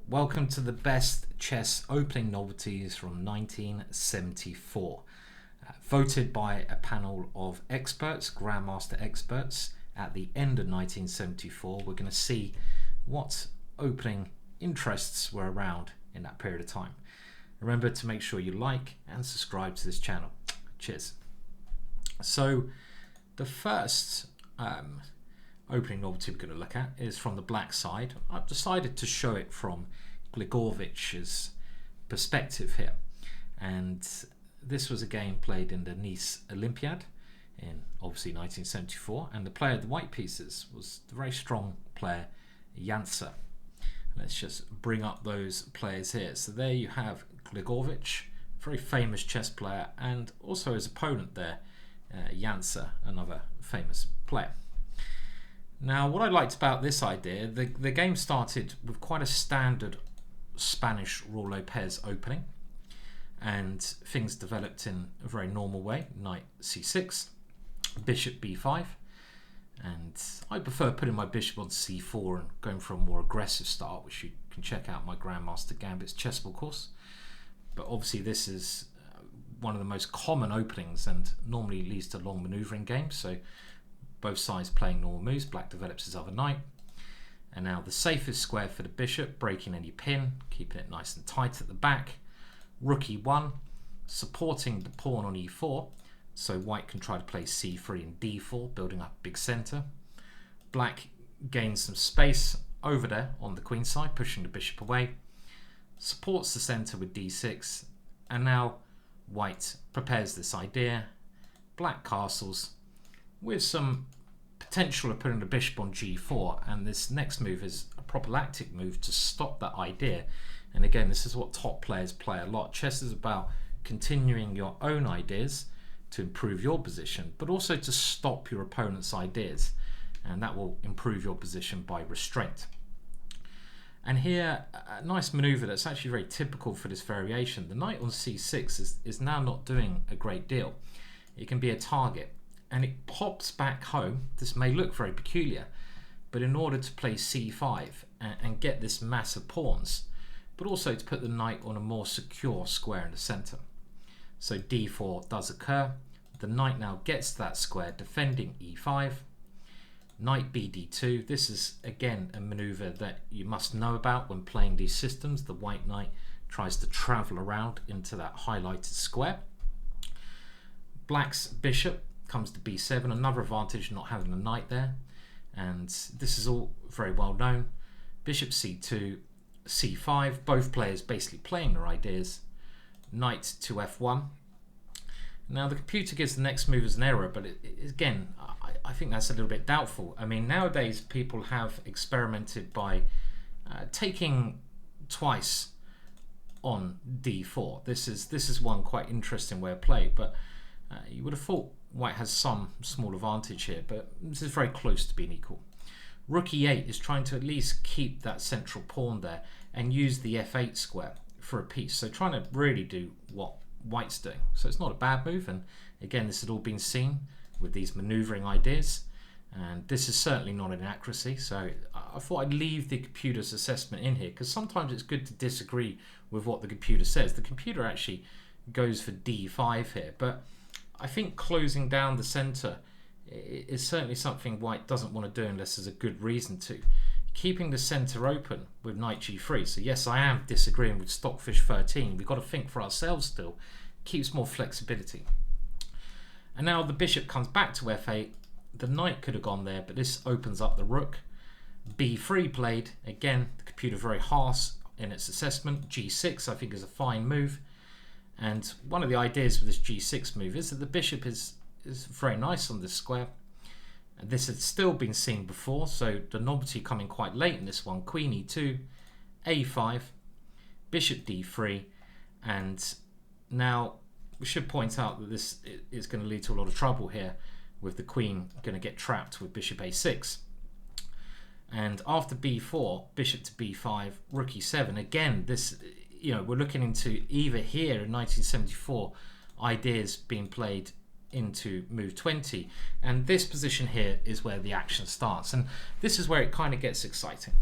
Welcome to the best chess opening novelties from 1974. Voted by a panel of experts, Grandmaster experts, at the end of 1974. We're going to see what opening interests were around in that period of time. Remember to make sure you like and subscribe to this channel. Cheers. So the first opening novelty we're going to look at is from the black side. I've decided to show it from Gligovich's perspective here, and this was a game played in the Nice Olympiad in obviously 1974, and the player of the white pieces was the very strong player Jansa. Let's just bring up those players here. So there you have Gligovich, very famous chess player, and also his opponent there, Jansa, another famous player. Now, what I liked about this idea, the game started with quite a standard Spanish Ruy Lopez opening, and things developed in a very normal way. Knight c6, bishop b5, and I prefer putting my bishop on c4 and going for a more aggressive start, which you can check out my Grandmaster Gambit's chessable course. But obviously this is one of the most common openings and normally leads to long maneuvering games, so both sides playing normal moves. Black develops his other knight, and now the safest square for the bishop, breaking any pin, keeping it nice and tight at the back. Rook e1, supporting the pawn on e4, so white can try to play c3 and d4, building up a big center. Black gains some space over there on the queen side, pushing the bishop away, supports the center with d6, and now white prepares this idea. Black castles with some potential of putting the bishop on g4, and this next move is a prophylactic move to stop that idea. And again, this is what top players play a lot. Chess is about continuing your own ideas to improve your position, but also to stop your opponent's ideas, and that will improve your position by restraint. And here, a nice maneuver that's actually very typical for this variation. The knight on c6 is now not doing a great deal. It can be a target, and it pops back home. This may look very peculiar, but in order to play c5 and get this mass of pawns, but also to put the knight on a more secure square in the center. So d4 does occur. The knight now gets to that square, defending e5. Knight bd2. This is again a maneuver that you must know about when playing these systems. The white knight tries to travel around into that highlighted square. Black's bishop comes to b7, another advantage not having a knight there, and this is all very well known. Bishop c2, c5, both players basically playing their ideas. Knight to f1. Now the computer gives the next move as an error, but again, I think that's a little bit doubtful. I mean, nowadays people have experimented by taking twice on d4. This is one quite interesting way of play, but you would have thought white has some small advantage here, but this is very close to being equal. Rook e8 is trying to at least keep that central pawn there and use the f8 square for a piece, so trying to really do what white's doing. So it's not a bad move, and again, this had all been seen with these maneuvering ideas, and this is certainly not an inaccuracy, so I thought I'd leave the computer's assessment in here, because sometimes it's good to disagree with what the computer says. The computer actually goes for d5 here, but I think closing down the center is certainly something white doesn't want to do unless there's a good reason to. Keeping the center open with knight g3, so yes, I am disagreeing with Stockfish 13, we've got to think for ourselves still, keeps more flexibility. And now the bishop comes back to f8, the knight could have gone there, but this opens up the rook. b3 played, again, the computer very harsh in its assessment. g6 I think is a fine move, and one of the ideas with this g6 move is that the bishop is very nice on this square. And this had still been seen before, so the novelty coming quite late in this one. Queen e2, a5, bishop d3, and now we should point out that this is going to lead to a lot of trouble here, with the queen going to get trapped with bishop a6. And after b4, bishop to b5, rook e7. Again, this, we're looking into either here in 1974 ideas being played into move 20, and this position here is where the action starts, and this is where it kind of gets exciting.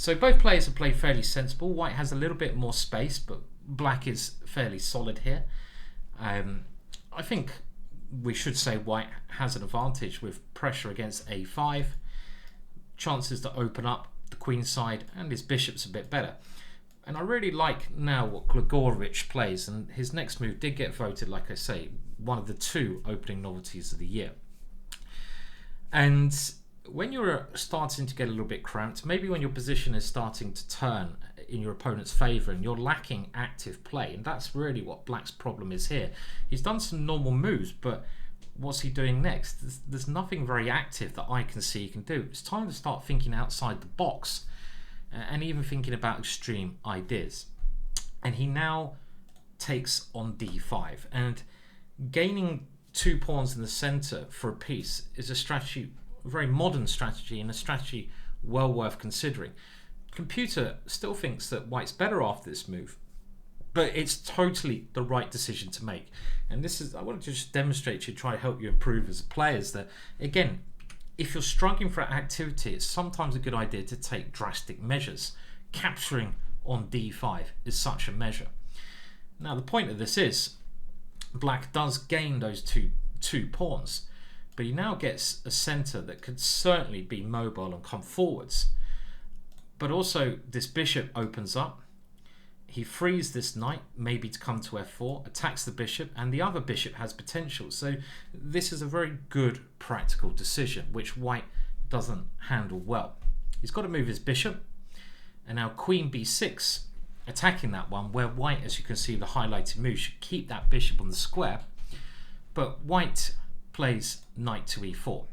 So both players have played fairly sensible. White has a little bit more space, but black is fairly solid here. I think we should say white has an advantage with pressure against a5, chances to open up the queen side, and his bishop's a bit better. And I really like now what Grigorevich plays, and his next move did get voted, like I say, one of the 2 opening novelties of the year. And when you're starting to get a little bit cramped, maybe when your position is starting to turn in your opponent's favour and you're lacking active play, and that's really what black's problem is here. He's done some normal moves, but what's he doing next? There's nothing very active that I can see he can do. It's time to start thinking outside the box and even thinking about extreme ideas. And he now takes on d5, and gaining 2 pawns in the centre for a piece is a strategy, a very modern strategy, and a strategy well worth considering. Computer still thinks that white's better after this move, but it's totally the right decision to make. And this is, I want to just demonstrate to you, try to help you improve as players, that again, if you're struggling for activity, it's sometimes a good idea to take drastic measures. Capturing on d5 is such a measure. Now the point of this is, black does gain those two pawns, but he now gets a centre that could certainly be mobile and come forwards. But also this bishop opens up. He frees this knight, maybe to come to f4, attacks the bishop, and the other bishop has potential. So this is a very good practical decision, which white doesn't handle well. He's got to move his bishop, and now queen b6, attacking that one, where white, as you can see, the highlighted move, should keep that bishop on the square. But white plays knight to e4.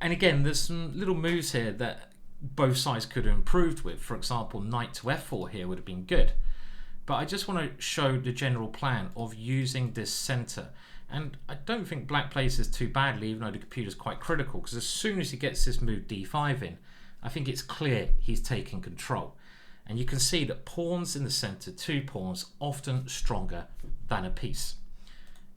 And again, there's some little moves here that both sides could have improved with. For example, knight to f4 here would have been good. But I just want to show the general plan of using this centre. And I don't think black plays this too badly, even though the computer's quite critical, because as soon as he gets this move d5 in, I think it's clear he's taking control. And you can see that pawns in the centre, 2 pawns, often stronger than a piece.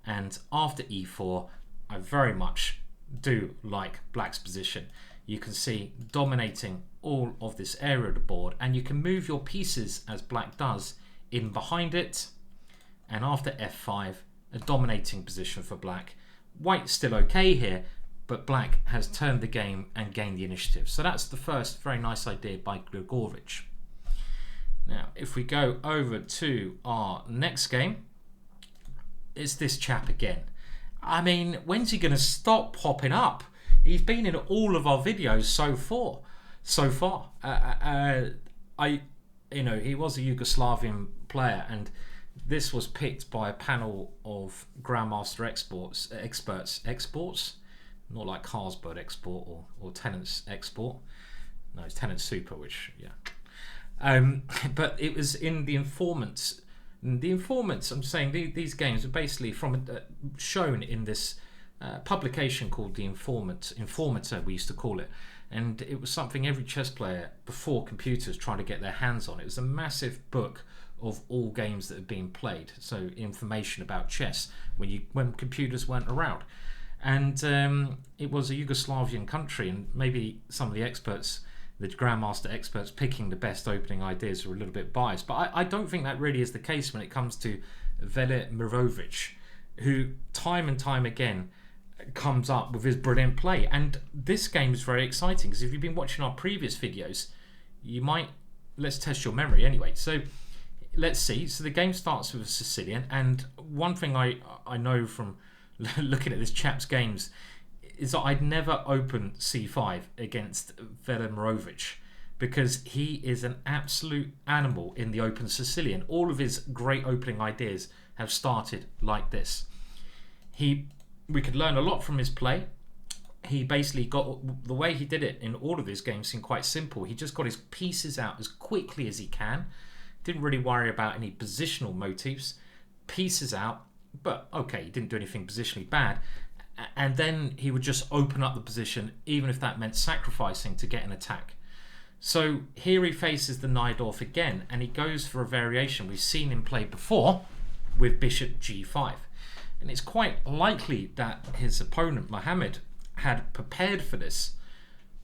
And after e4, I very much do like black's position. You can see dominating all of this area of the board, and you can move your pieces, as black does, in behind it. And after f5, a dominating position for black. White's still okay here, but black has turned the game and gained the initiative. So that's the first very nice idea by Grigorevich. Now, if we go over to our next game, it's this chap again. I mean, when's he going to stop popping up? He's been in all of our videos so far. He was a Yugoslavian player, and this was picked by a panel of Grandmaster experts, not like Carlsberg export or Tenants export. No, it's Tenant Super, which, yeah. But it was in the Informants. The Informants, I'm saying these games are basically shown in this publication called the Informator, we used to call it. And it was something every chess player before computers tried to get their hands on. It was a massive book of all games that had been played, so information about chess when computers weren't around. And it was a Yugoslavian country, and maybe some of the experts, the Grandmaster experts, picking the best opening ideas were a little bit biased. But I don't think that really is the case when it comes to Vele Mirovic, who time and time again comes up with his brilliant play. And this game is very exciting, because if you've been watching our previous videos, you might, let's test your memory anyway. So let's see. So the game starts with a Sicilian, and one thing I know from looking at this chap's games is that I'd never open c5 against Velimirovic, because he is an absolute animal in the open Sicilian. All of his great opening ideas have started like this. We could learn a lot from his play. He basically got, the way he did it in all of his games seemed quite simple. He just got his pieces out as quickly as he can. Didn't really worry about any positional motifs. Pieces out, but okay, he didn't do anything positionally bad. And then he would just open up the position, even if that meant sacrificing to get an attack. So here he faces the Najdorf again, and he goes for a variation we've seen him play before with bishop g5. And it's quite likely that his opponent, Mohammed, had prepared for this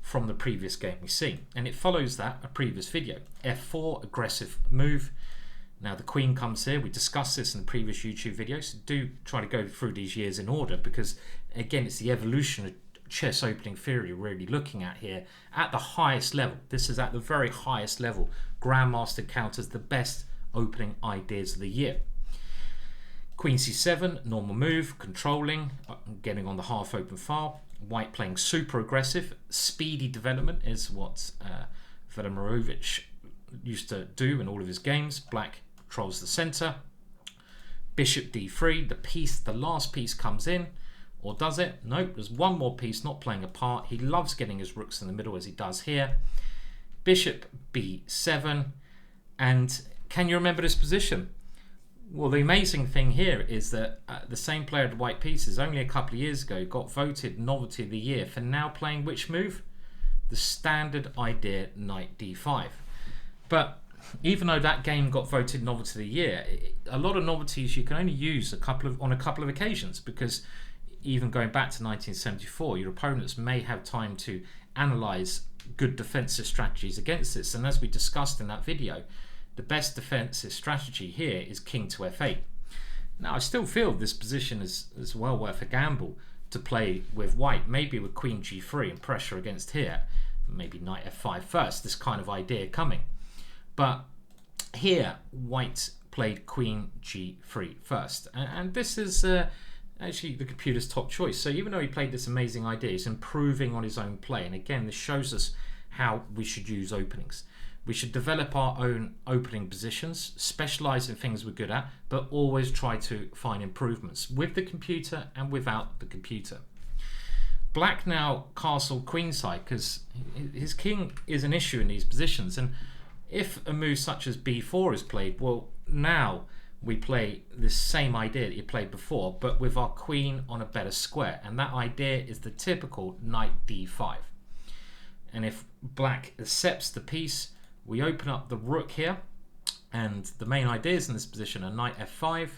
from the previous game we've seen, and it follows that a previous video. F4, aggressive move. Now the queen comes here. We discussed this in the previous YouTube video, so do try to go through these years in order, because again, it's the evolution of chess opening theory we're really looking at here at the highest level. This is at the very highest level. Grandmaster counters the best opening ideas of the year. Queen c7, normal move, controlling, getting on the half open file. White playing super aggressive. Speedy development is what Velimirovich used to do in all of his games. Black controls the center. Bishop d3, the last piece comes in, or does it? Nope, there's one more piece not playing a part. He loves getting his rooks in the middle, as he does here. Bishop b7, and can you remember this position? Well, the amazing thing here is that the same player of the white pieces only a couple of years ago got voted Novelty of the Year for now playing which move? The standard idea knight d5. But even though that game got voted Novelty of the Year, a lot of novelties you can only use on a couple of occasions, because even going back to 1974, your opponents may have time to analyze good defensive strategies against this. And as we discussed in that video, the best defensive strategy here is king to f8. Now, I still feel this position is well worth a gamble to play with white, maybe with queen g3 and pressure against here, maybe knight f5 first, this kind of idea coming. But here, white played queen g3 first, and this is actually the computer's top choice. So even though he played this amazing idea, he's improving on his own play, and again, this shows us how we should use openings. We should develop our own opening positions, specialize in things we're good at, but always try to find improvements with the computer and without the computer. Black now castled queenside because his king is an issue in these positions, and if a move such as b4 is played, well, now we play this same idea that you played before, but with our queen on a better square, and that idea is the typical knight d5. And if black accepts the piece, we open up the rook here, and the main ideas in this position are knight f5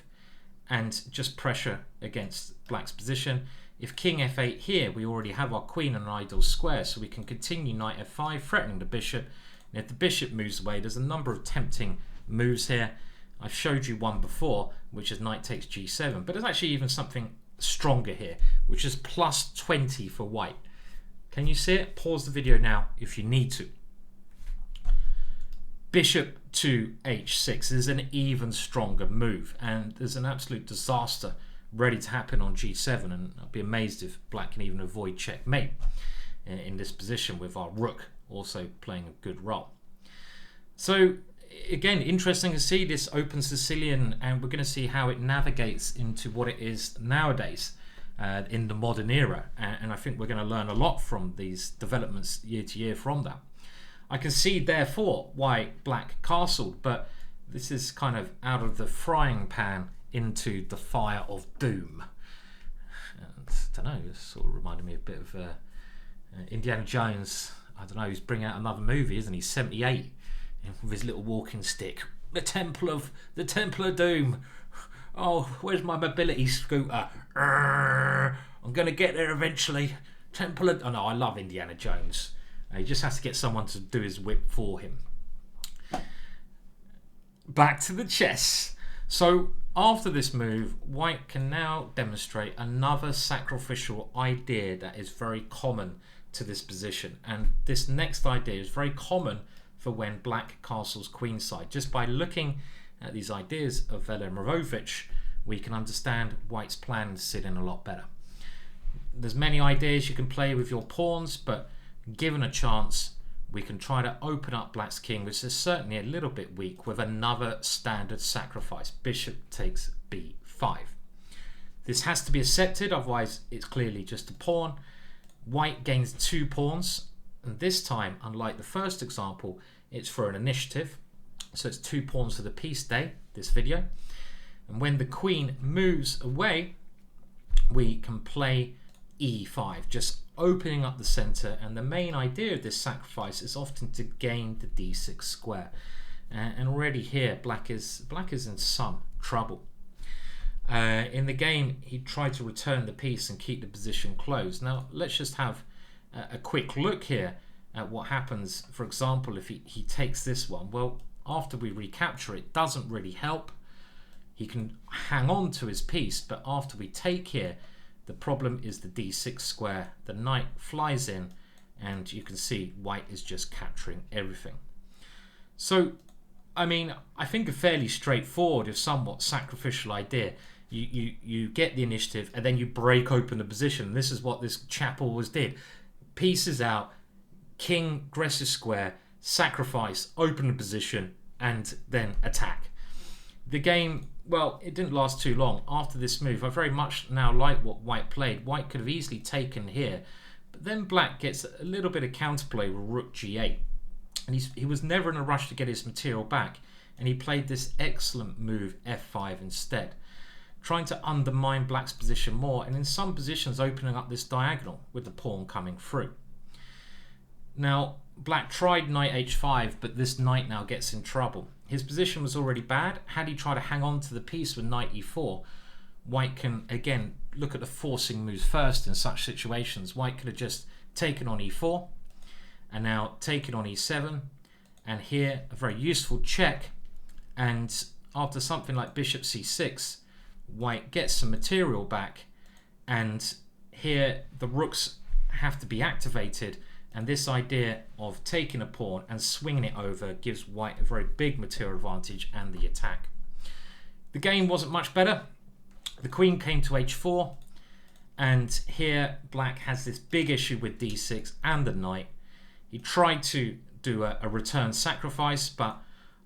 and just pressure against black's position. If king f8 here, we already have our queen on an ideal square, so we can continue knight f5, threatening the bishop. And if the bishop moves away, there's a number of tempting moves here. I've showed you one before, which is knight takes g7, but there's actually even something stronger here, which is plus 20 for white. Can you see it? Pause the video now if you need to. Bishop to h6 is an even stronger move, and there's an absolute disaster ready to happen on g7, and I'd be amazed if black can even avoid checkmate in this position with our rook also playing a good role. So again, interesting to see this open Sicilian, and we're going to see how it navigates into what it is nowadays in the modern era, and I think we're going to learn a lot from these developments year to year from that. I can see therefore why black castled, but this is kind of out of the frying pan into the fire of doom. And I don't know, it sort of reminded me a bit of Indiana Jones. I don't know, he's bringing out another movie, isn't he? 78, with his little walking stick. The Temple of Doom. Oh, where's my mobility scooter? I'm gonna get there eventually. Temple of... Oh no, I love Indiana Jones. He just has to get someone to do his whip for him. Back to the chess. So after this move, white can now demonstrate another sacrificial idea that is very common to this position. And this next idea is very common for when black castles queenside. Just by looking at these ideas of Velimirovich, we can understand white's plan to sit in a lot better. There's many ideas you can play with your pawns, but given a chance, we can try to open up black's king, which is certainly a little bit weak, with another standard sacrifice. Bishop takes b5. This has to be accepted, otherwise it's clearly just a pawn. White gains 2 pawns, and this time, unlike the first example, it's for an initiative. So it's 2 pawns for the piece day, this video. And when the queen moves away, we can play e5, just opening up the center, and the main idea of this sacrifice is often to gain the d6 square. And already here, black is in some trouble. In the game, he tried to return the piece and keep the position closed. Now let's just have a quick look here at what happens, for example, if he takes this one, well, after we recapture it, doesn't really help. He can hang on to his piece, but after we take here, the problem is the d6 square. The knight flies in, and you can see white is just capturing everything. So, I mean, I think a fairly straightforward, if somewhat sacrificial idea. You get the initiative, and then you break open the position. This is what this chap always did. Pieces out, king aggressive square, sacrifice, open the position, and then attack. The game, well, it didn't last too long. After this move, I very much now like what white played. White could have easily taken here, but then black gets a little bit of counterplay with rook g8. And he was never in a rush to get his material back, and he played this excellent move f5 instead, trying to undermine black's position more, and in some positions opening up this diagonal with the pawn coming through. Now, black tried knight h5, but this knight now gets in trouble. His position was already bad. Had he tried to hang on to the piece with knight e4, white can, again, look at the forcing moves first in such situations. White could have just taken on e4, and now taken on e7, and here a very useful check, and after something like bishop c6, white gets some material back, and here the rooks have to be activated, and this idea of taking a pawn and swinging it over gives white a very big material advantage and the attack. The game wasn't much better. The queen came to h4, and here black has this big issue with d6 and the knight. He tried to do a return sacrifice, but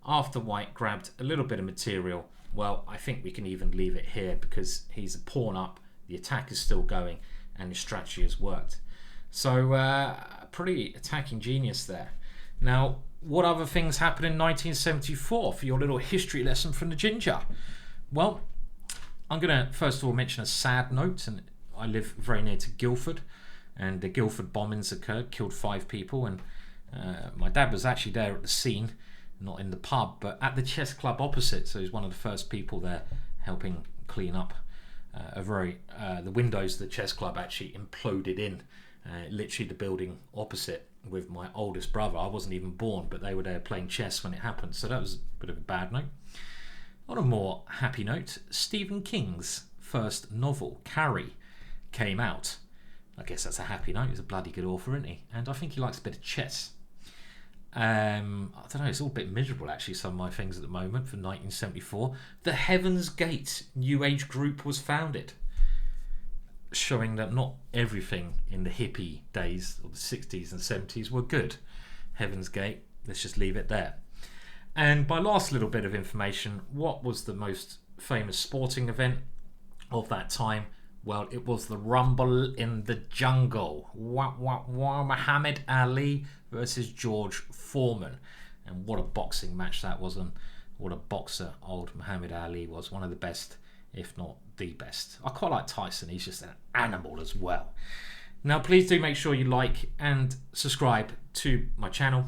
after white grabbed a little bit of material, well, I think we can even leave it here because he's a pawn up, the attack is still going, and his strategy has worked. So pretty attacking genius there. Now, what other things happened in 1974 for your little history lesson from the Ginger? Well, I'm going to first of all mention a sad note, and I live very near to Guildford, and the Guildford bombings occurred, killed 5 people, and my dad was actually there at the scene, not in the pub, but at the chess club opposite, so he's one of the first people there helping clean up the windows the chess club actually imploded in, literally the building opposite, with my oldest brother. I wasn't even born, but they were there playing chess when it happened, so that was a bit of a bad note. On a more happy note, Stephen King's first novel, Carrie, came out. I guess that's a happy note. He's a bloody good author, isn't he? And I think he likes a bit of chess. I don't know, it's all a bit miserable actually, some of my things at the moment. For 1974, the Heaven's Gate New Age group was founded, showing that not everything in the hippie days of the 60s and 70s were good. Heaven's Gate, let's just leave it there. And my last little bit of information, what was the most famous sporting event of that time? Well, it was the Rumble in the Jungle. Muhammad Ali versus George Foreman. And what a boxing match that was, and what a boxer old Muhammad Ali was. One of the best, if not the best. I quite like Tyson. He's just an animal as well. Now, please do make sure you like and subscribe to my channel,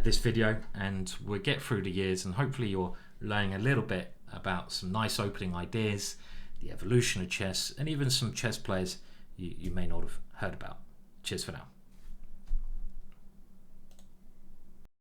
this video, and we'll get through the years, and hopefully you're learning a little bit about some nice opening ideas, the evolution of chess, and even some chess players you may not have heard about. Cheers for now.